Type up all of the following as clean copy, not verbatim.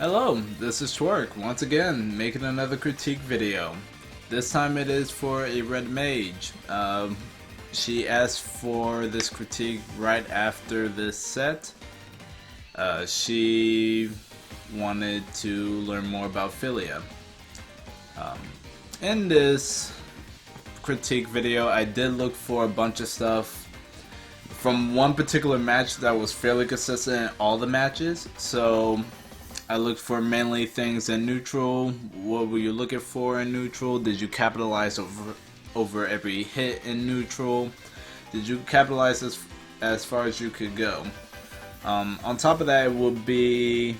Hello, this is Twerk, once again, making another critique video. This time it is for a red mage. She asked for this critique right after this set. She wanted to learn more about Philia. In this critique video, I did look for a bunch of stuff from one particular match that was fairly consistent in all the matches. So I looked for mainly things in neutral. What were you looking for in neutral? Did you capitalize over every hit in neutral? Did you capitalize as far as you could go? On top of that, it would be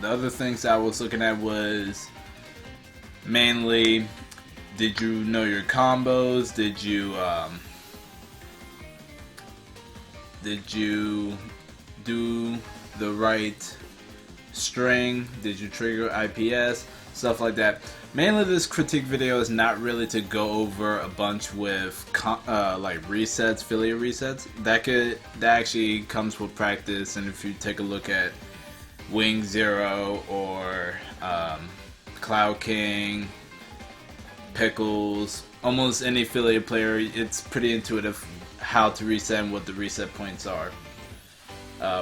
the other things I was looking at was mainly, did you know your combos? Did you do the right string? Did you trigger IPS? Stuff like that. Mainly this critique video is not really to go over a bunch with like resets, Philia resets. That actually comes with practice, and if you take a look at Wing Zero or Cloud King, Pickles, almost any Philia player, it's pretty intuitive how to reset and what the reset points are.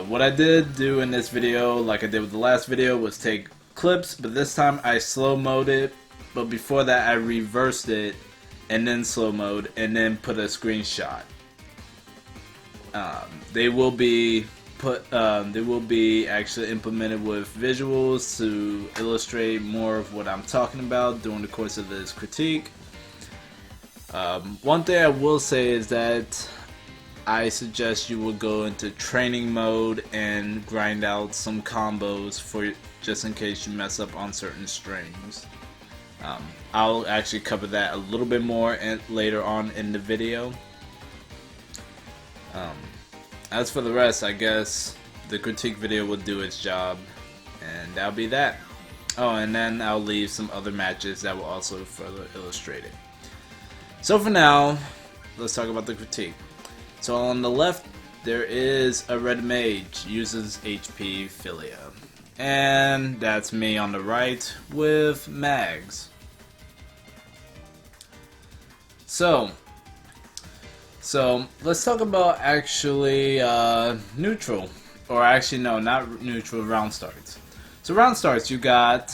What I did do in this video, like I did with the last video, was take clips, but this time I slow-mode it, but before that I reversed it and then slow-mode and then put a screenshot. They will be actually implemented with visuals to illustrate more of what I'm talking about during the course of this critique. One thing I will say is that I suggest you will go into training mode and grind out some combos for just in case you mess up on certain strings. I'll actually cover that a little bit more later on in the video. As for the rest, I guess the critique video will do its job, and that'll be that. Oh, and then I'll leave some other matches that will also further illustrate it. So for now, let's talk about the critique. So on the left, there is a red mage, uses HP Philia. And that's me on the right with Mags. So let's talk about actually neutral. Or actually no, not neutral, round starts. So round starts, you got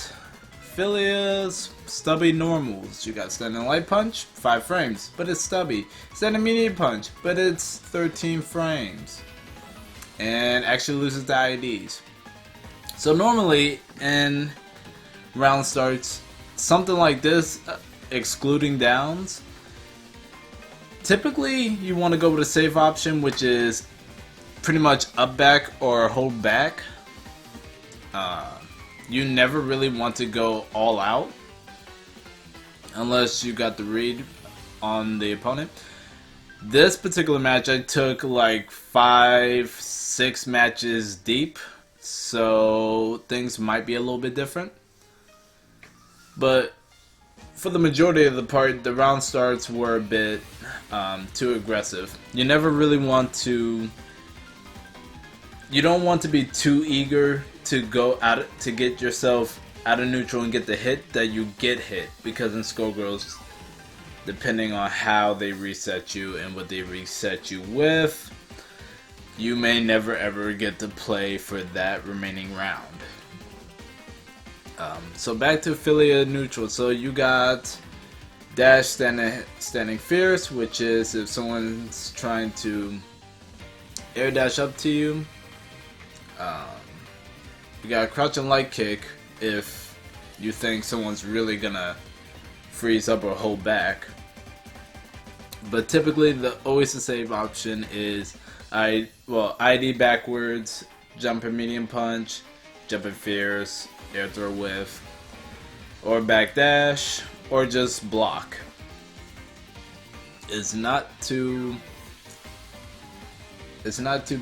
Philia's stubby normals. You got standing light punch, 5 frames, but it's stubby. Standing medium punch, but it's 13 frames. And actually loses the IDs. So normally in round starts, something like this, excluding downs, typically you want to go with a safe option, which is pretty much up back or hold back. You never really want to go all out unless you got the read on the opponent. This particular match I took like 5-6 matches deep, so things might be a little bit different. But for the majority of the part, the round starts were a bit too aggressive. You never really want to. You don't want to be too eager to go out to get yourself out of neutral and get the hit that you get hit, because in Skullgirls, depending on how they reset you and what they reset you with, you may never ever get to play for that remaining round. So back to Philia neutral. So you got dash standing fierce, which is if someone's trying to air dash up to you. You got crouch and light kick if you think someone's really gonna freeze up or hold back. But typically, always the safe option is ID backwards, jumping medium punch, jumping fierce, air throw whiff, or back dash, or just block. It's not too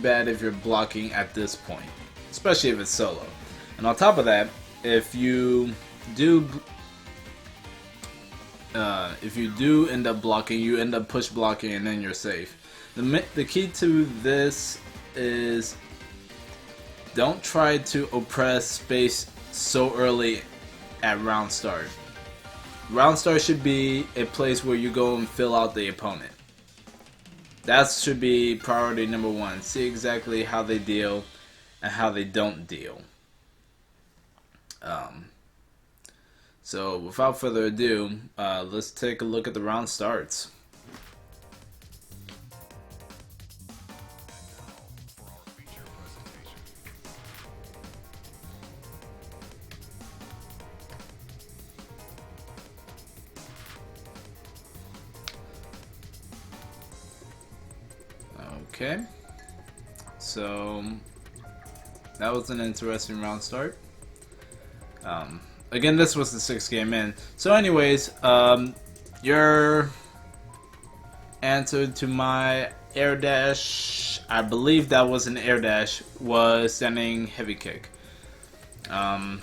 bad if you're blocking at this point, especially if it's solo. And on top of that, if you do end up blocking, you end up push blocking and then you're safe. The key to this is don't try to oppress space so early at round start. Round start should be a place where you go and fill out the opponent. That should be priority number one. See exactly how they deal and how they don't deal. So without further ado, let's take a look at the round starts. Okay, so that was an interesting round start. Again, this was the 6th game in. So anyways, your answer to my air dash, I believe that was an air dash, was standing heavy kick. I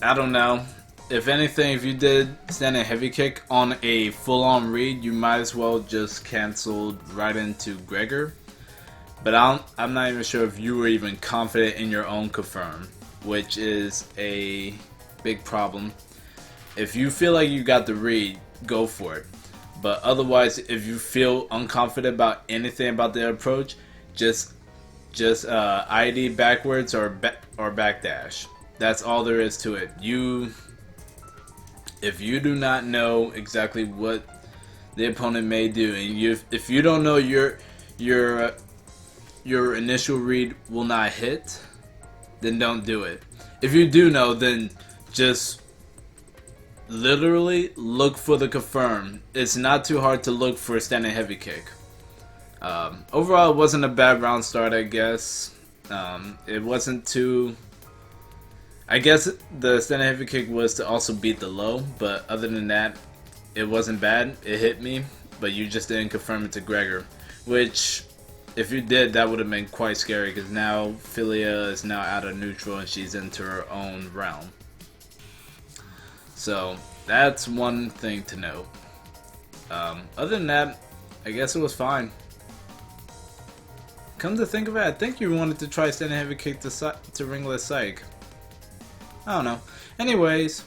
don't know. If anything, if you did standing heavy kick on a full-on read, you might as well just cancel right into Gregor. But I'm not even sure if you were even confident in your own confirm, which is a big problem. If you feel like you got the read, go for it. But otherwise, if you feel unconfident about anything about the approach, just ID backwards or backdash. That's all there is to it. If you do not know exactly what the opponent may do, and if you don't know your initial read will not hit, then don't do it. If you do know, then just literally look for the confirm. It's not too hard to look for a standing heavy kick. Overall, it wasn't a bad round start, I guess. It wasn't too... I guess the standing heavy kick was to also beat the low, but other than that, it wasn't bad. It hit me, but you just didn't confirm it to Gregor, which... if you did, that would have been quite scary, because now Philia is now out of neutral and she's into her own realm. So that's one thing to note. Other than that, I guess it was fine. Come to think of it, I think you wanted to try standing heavy kick to ringless psych. I don't know. Anyways,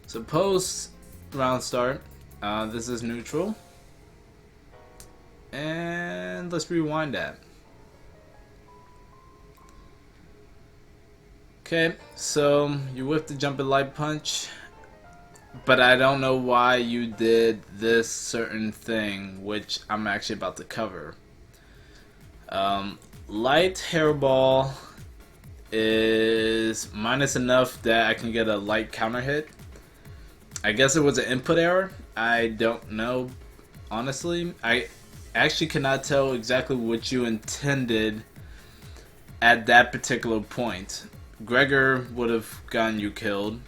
so post round start, this is neutral. And let's rewind that. Okay, so you whipped the jumping light punch, but I don't know why you did this certain thing, which I'm actually about to cover. Light hairball is minus enough that I can get a light counter hit. I guess it was an input error. I don't know, honestly. I actually cannot tell exactly what you intended at that particular point. Gregor would have gotten you killed.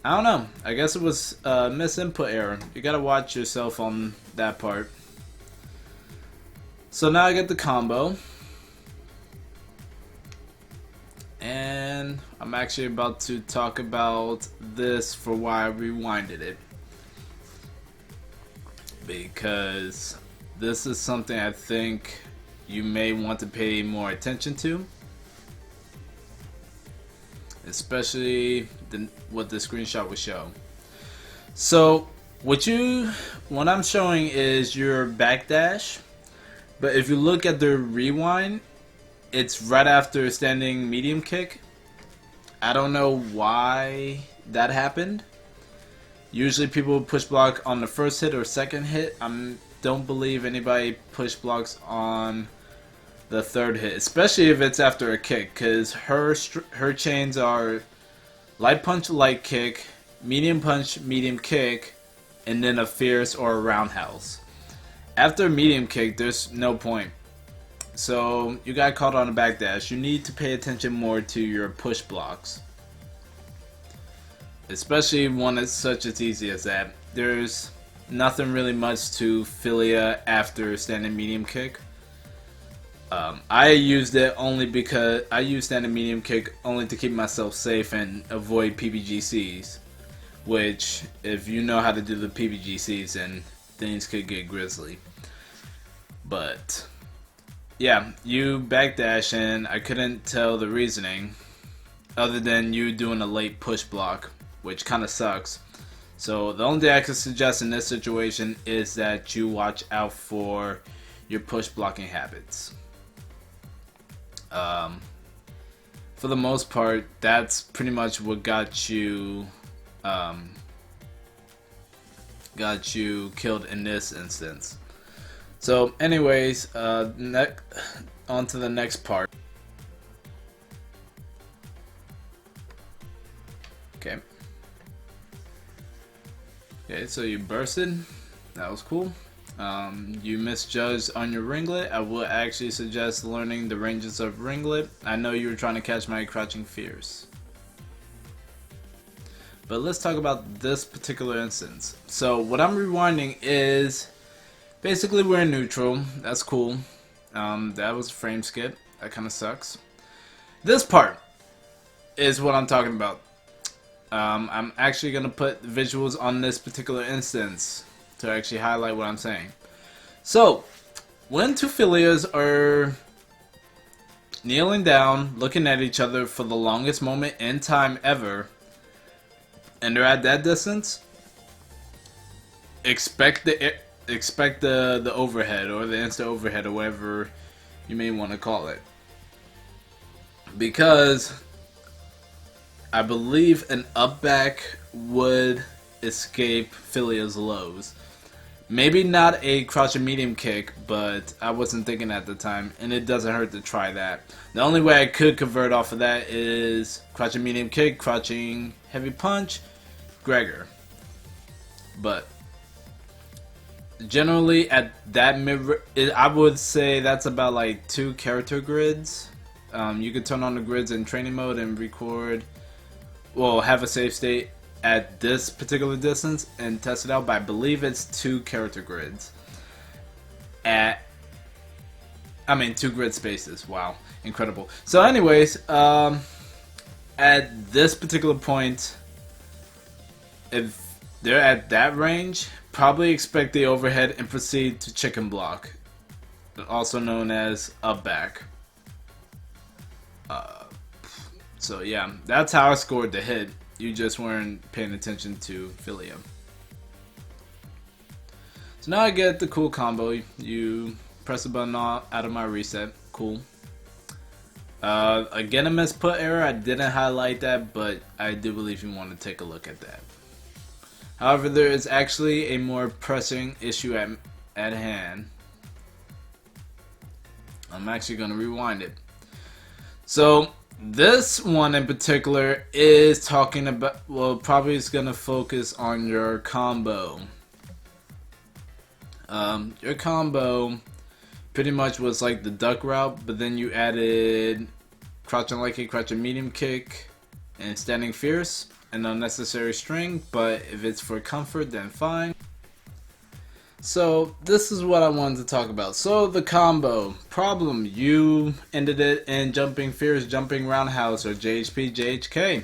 I don't know. I guess it was a misinput error. You gotta watch yourself on that part. So now I get the combo. And I'm actually about to talk about this for why I rewinded it. Because this is something I think you may want to pay more attention to, especially what the screenshot would show. So what I'm showing is your backdash, but if you look at the rewind, it's right after standing medium kick. I don't know why that happened. Usually people push block on the first hit or second hit. I don't believe anybody push blocks on the third hit, especially if it's after a kick, because her chains are light punch, light kick, medium punch, medium kick, and then a fierce or a roundhouse. After a medium kick, there's no point. So you got caught on a backdash. You need to pay attention more to your push blocks. Especially one that's such as easy as that. There's nothing really much to Philia after standing medium kick. I used it only because I used standing medium kick only to keep myself safe and avoid PBGCs. Which, if you know how to do the PBGCs, then things could get grisly. But yeah, you backdash and I couldn't tell the reasoning other than you doing a late push block, which kind of sucks. So the only thing I could suggest in this situation is that you watch out for your push blocking habits. For the most part, that's pretty much what got you killed in this instance. So, anyways, on to the next part. Okay. Okay, so you bursted. That was cool. You misjudged on your ringlet. I would actually suggest learning the ranges of ringlet. I know you were trying to catch my crouching fierce. But let's talk about this particular instance. So what I'm rewinding is basically we're in neutral. That's cool. That was a frame skip. That kind of sucks. This part is what I'm talking about. I'm actually going to put visuals on this particular instance to actually highlight what I'm saying. So, when two Philias are kneeling down, looking at each other for the longest moment in time ever, and they're at that distance, expect the overhead or the instant overhead or whatever you may want to call it, because I believe an up back would escape Philia's lows. Maybe not a crouch and medium kick, but I wasn't thinking at the time, and it doesn't hurt to try that. The only way I could convert off of that is crouch and medium kick, crouching heavy punch, Gregor. But generally at that I would say that's about like 2 character grids. You could turn on the grids in training mode and record, well, have a save state at this particular distance and test it out, but I believe it's 2 character grids. 2 grid spaces. Wow, incredible. So anyways, at this particular point, if they're at that range, probably expect the overhead and proceed to chicken block, also known as up back. So yeah, that's how I scored the hit. You just weren't paying attention to Philia. So now I get the cool combo. You press the button out of my reset. Cool. Again, a misput error. I didn't highlight that, but I do believe you want to take a look at that. However, there is actually a more pressing issue at hand. I'm actually going to rewind it. So this one in particular is talking about, well, probably is going to focus on your combo. Your combo pretty much was like the duck route, but then you added crouching light kick, crouching medium kick, and standing fierce, an unnecessary string, but if it's for comfort, then fine. So this is what I wanted to talk about. So the combo problem, you ended it in jumping fierce, jumping roundhouse, or JHP, JHK.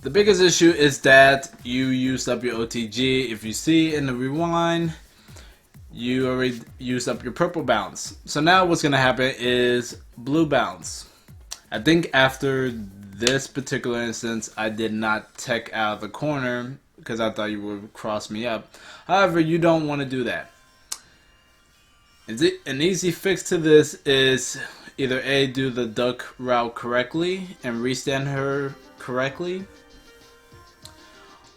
The biggest issue is that you used up your OTG. If you see in the rewind, you already used up your purple bounce. So now what's going to happen is blue bounce. I think after this particular instance, I did not tech out of the corner because I thought you would cross me up. However, you don't want to do that. An easy fix to this is either A, do the duck route correctly and restand her correctly,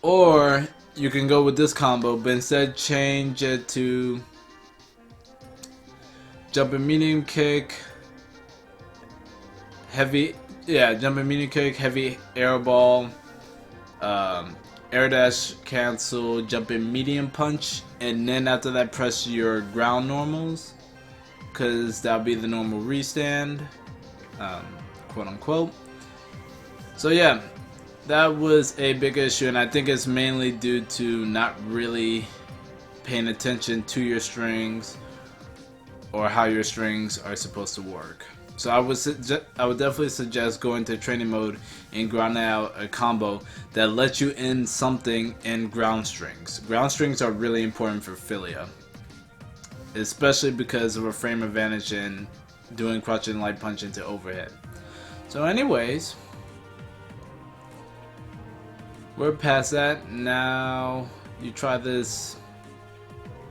or you can go with this combo, but instead change it to jumping medium kick, heavy, jumping medium kick, heavy air ball, air dash cancel, jumping medium punch, and then after that press your ground normals, because that'll be the normal restand, quote unquote. So yeah, that was a big issue, and I think it's mainly due to not really paying attention to your strings or how your strings are supposed to work. So I would definitely suggest going to training mode and grinding out a combo that lets you in something in ground strings. Ground strings are really important for Philia. especially because of a frame advantage in doing crouching light punch into overhead. So anyways, we're past that. Now you try this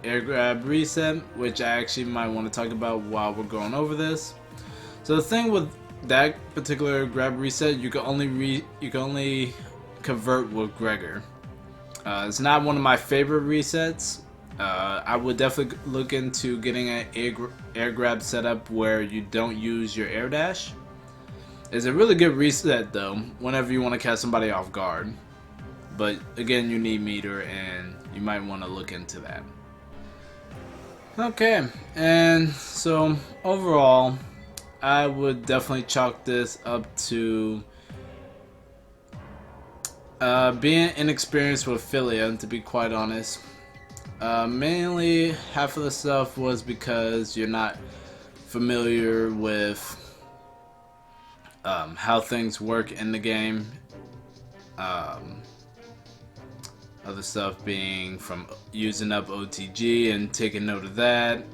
air grab reset, which I actually might want to talk about while we're going over this. So the thing with that particular grab reset, you can only convert with Gregor. It's not one of my favorite resets. I would definitely look into getting an air grab setup where you don't use your air dash. It's a really good reset though, whenever you want to catch somebody off guard. But again, you need meter, and you might want to look into that. Okay, and so overall, I would definitely chalk this up to being inexperienced with Philia, to be quite honest. Mainly, half of the stuff was because you're not familiar with how things work in the game. Other stuff being from using up OTG and taking note of that,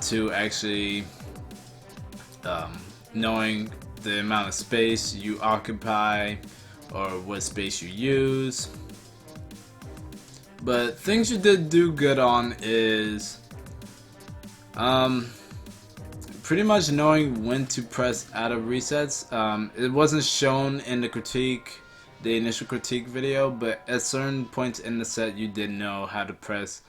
to actually knowing the amount of space you occupy or what space you use. But things you did do good on is pretty much knowing when to press out of resets. It wasn't shown in the initial critique video, but at certain points in the set you did know how to press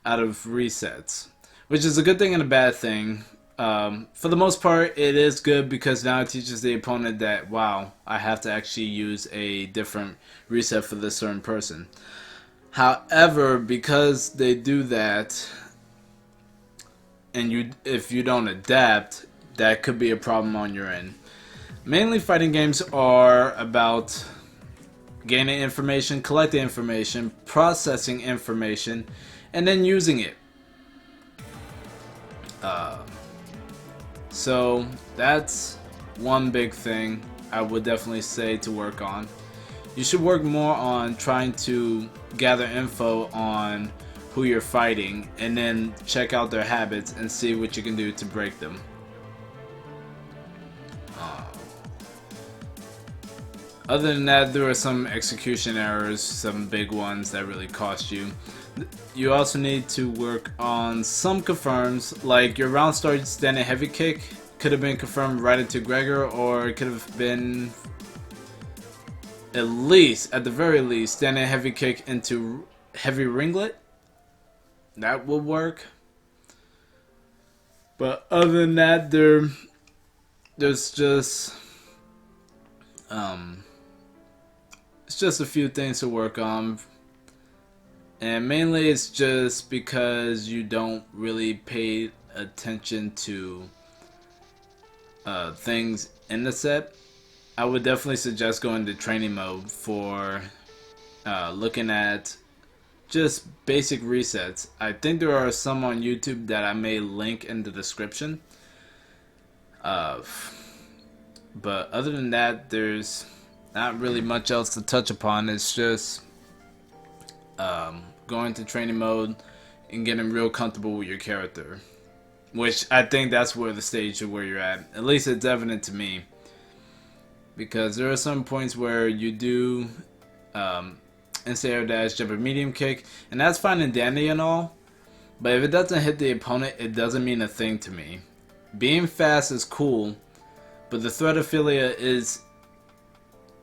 out of resets, which is a good thing and a bad thing. For the most part, it is good because now it teaches the opponent that, wow, I have to actually use a different reset for this certain person. However, because they do that, and if you don't adapt, that could be a problem on your end. Mainly fighting games are about gaining information, collecting information, processing information, and then using it. So that's one big thing I would definitely say to work on. You should work more on trying to gather info on who you're fighting, and then check out their habits and see what you can do to break them. Other than that, there are some execution errors, some big ones that really cost you. You also need to work on some confirms, like your round start standing heavy kick could have been confirmed right into Gregor, or it could have been at least, at the very least, standing heavy kick into heavy ringlet. That would work. But other than that, there's just it's just a few things to work on, and mainly it's just because you don't really pay attention to things in the set. I would definitely suggest going to training mode for looking at just basic resets. I think there are some on YouTube that I may link in the description. But other than that, there's not really much else to touch upon. It's just going to training mode and getting real comfortable with your character, which I think that's where the stage of where you're at least it's evident to me, because there are some points where you do instant air dash, jump, a medium kick, and that's fine and dandy and all, but if it doesn't hit the opponent, it doesn't mean a thing to me. Being fast is cool, but the threat of Philia is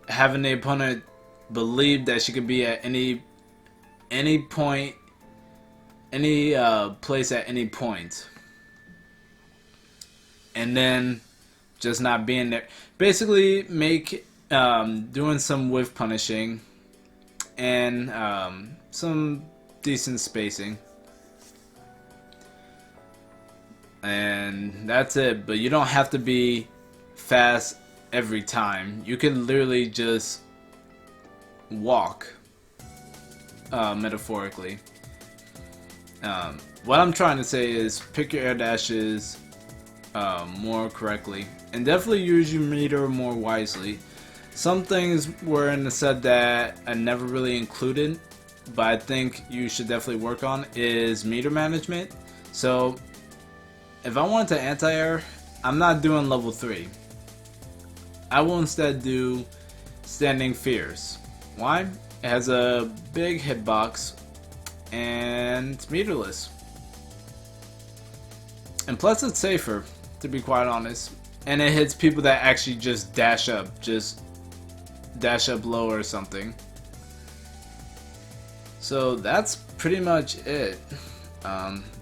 having the opponent believe that she could be at any point, any place at any point, and then just not being there. Basically, make doing some whiff punishing and some decent spacing, and that's it. But you don't have to be fast every time. You can literally just walk, metaphorically. What I'm trying to say is pick your air dashes more correctly, and definitely use your meter more wisely. Some things were in the set that I never really included, but I think you should definitely work on is meter management. So if I wanted to anti-air, I'm not doing level 3. I will instead do Standing Fears. Why? It has a big hitbox and it's meterless. And plus it's safer, to be quite honest. And it hits people that actually just dash up low or something. So that's pretty much it.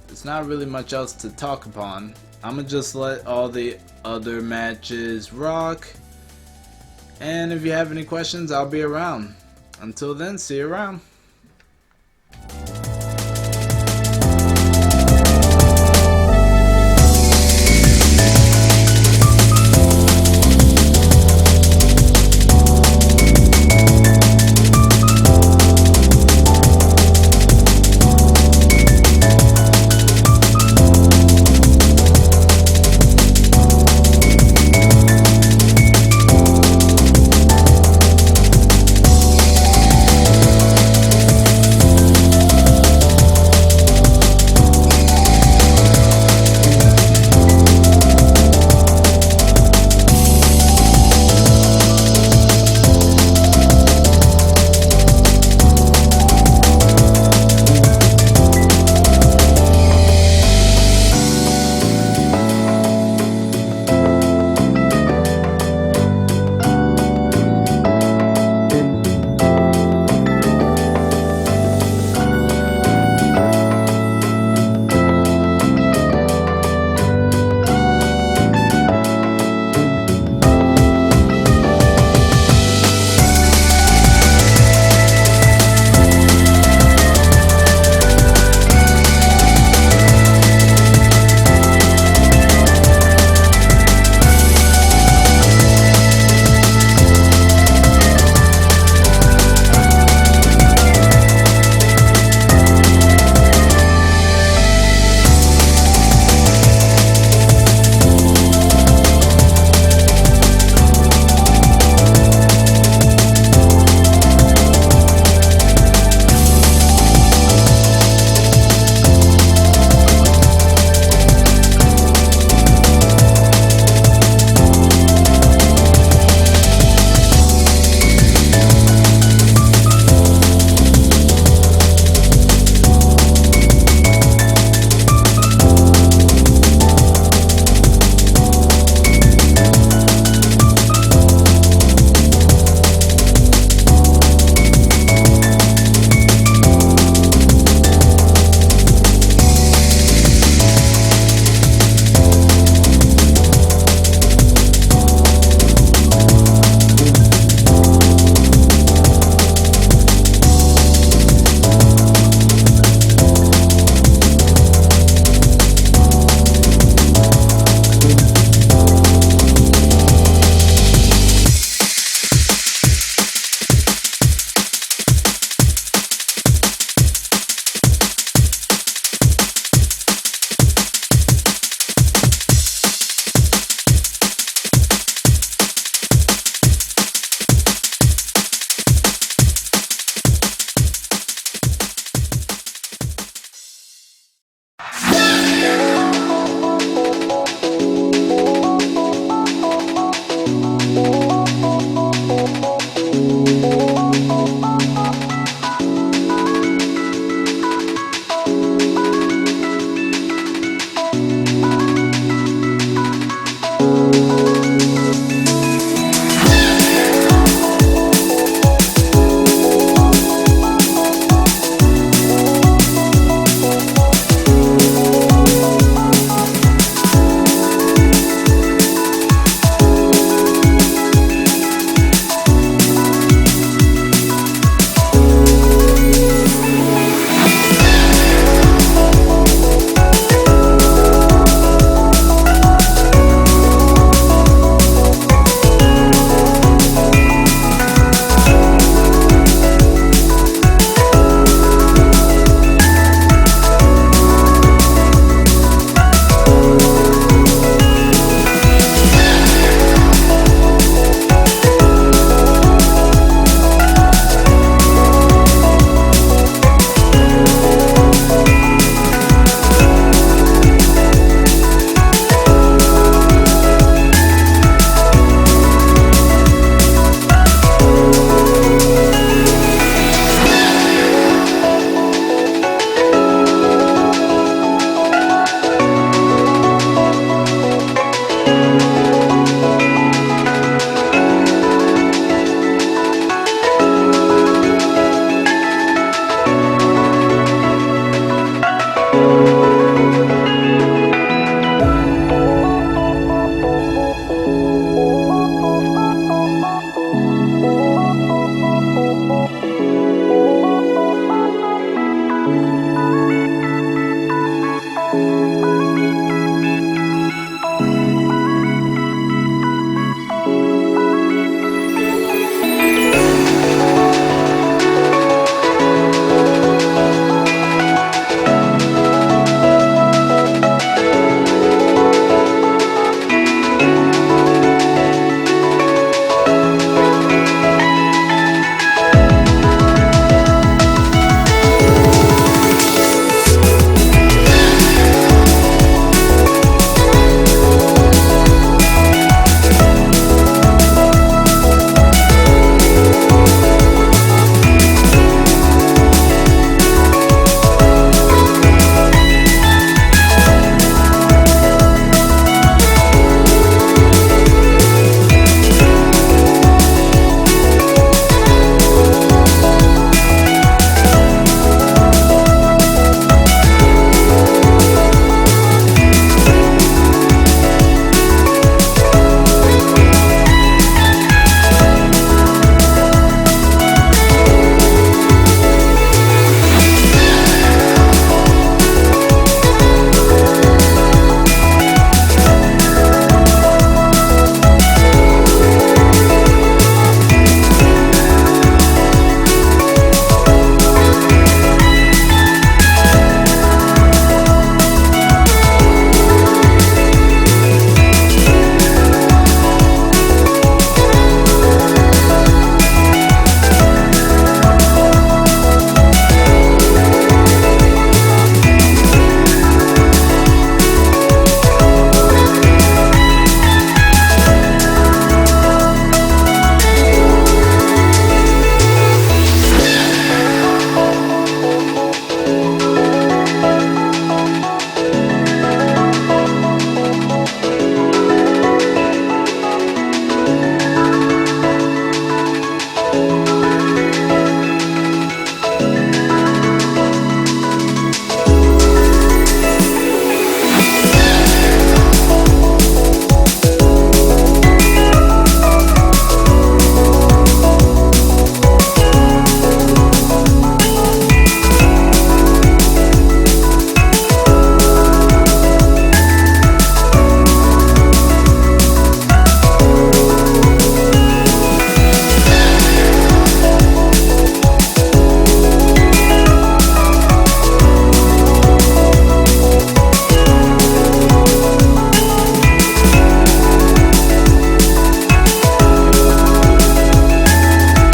There's not really much else to talk upon. I'm gonna just let all the other matches rock. And if you have any questions, I'll be around. Until then, see you around.